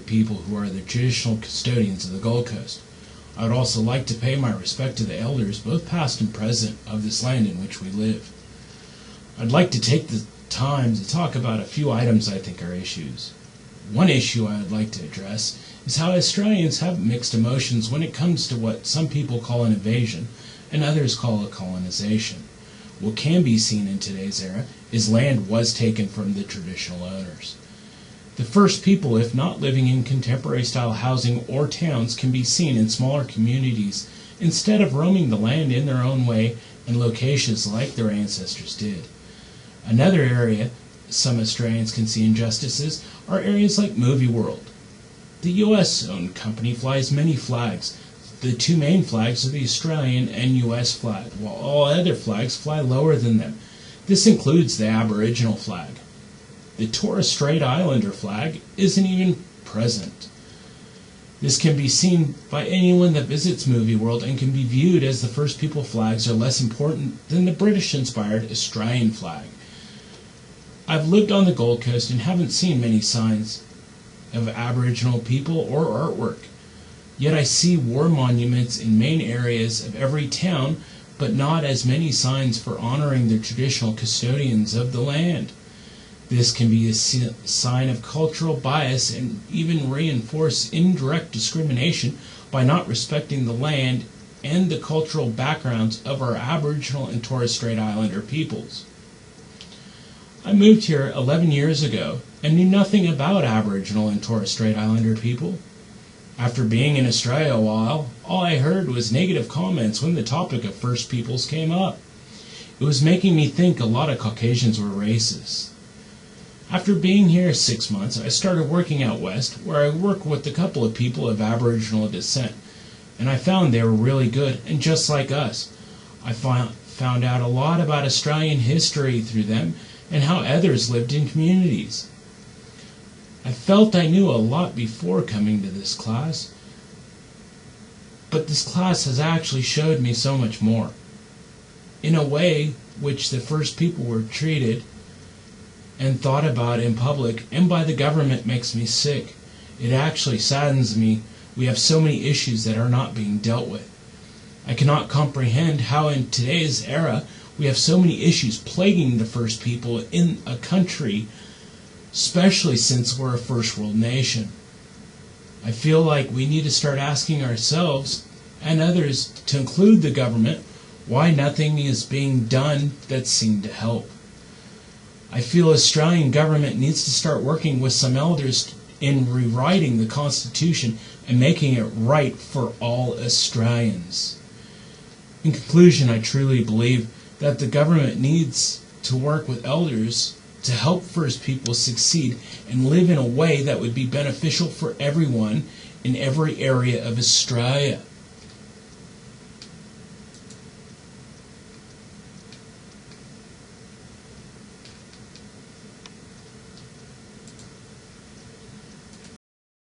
Pacific people who are the traditional custodians of the Gold Coast. I would also like to pay my respect to the elders, both past and present, of this land in which we live. I'd like to take the time to talk about a few items I think are issues. One issue I would like to address is how Australians have mixed emotions when it comes to what some people call an invasion and others call a colonization. What can be seen in today's era is land was taken from the traditional owners. The first people, if not living in contemporary-style housing or towns, can be seen in smaller communities instead of roaming the land in their own way in locations like their ancestors did. Another area some Australians can see injustices are areas like Movie World. The U.S.-owned company flies many flags. The two main flags are the Australian and U.S. flag, while all other flags fly lower than them. This includes the Aboriginal flag. The Torres Strait Islander flag isn't even present. This can be seen by anyone that visits Movie World and can be viewed as the First People flags are less important than the British-inspired Australian flag. I've lived on the Gold Coast and haven't seen many signs of Aboriginal people or artwork. Yet I see war monuments in main areas of every town, but not as many signs for honoring the traditional custodians of the land. This can be a sign of cultural bias and even reinforce indirect discrimination by not respecting the land and the cultural backgrounds of our Aboriginal and Torres Strait Islander peoples. I moved here 11 years ago and knew nothing about Aboriginal and Torres Strait Islander people. After being in Australia a while, all I heard was negative comments when the topic of First Peoples came up. It was making me think a lot of Caucasians were racist. After being here 6 months, I started working out west, where I work with a couple of people of Aboriginal descent, and I found they were really good and just like us. I found out a lot about Australian history through them and how others lived in communities. I felt I knew a lot before coming to this class, but this class has actually showed me so much more. In a way which the First People were treated and thought about in public and by the government makes me sick. It actually saddens me we have so many issues that are not being dealt with. I cannot comprehend how in today's era we have so many issues plaguing the First People in a country, especially since we're a first world nation. I feel like we need to start asking ourselves and others, to include the government, why nothing is being done that seemed to help. I feel Australian government needs to start working with some elders in rewriting the Constitution and making it right for all Australians. In conclusion, I truly believe that the government needs to work with elders to help First People succeed and live in a way that would be beneficial for everyone in every area of Australia.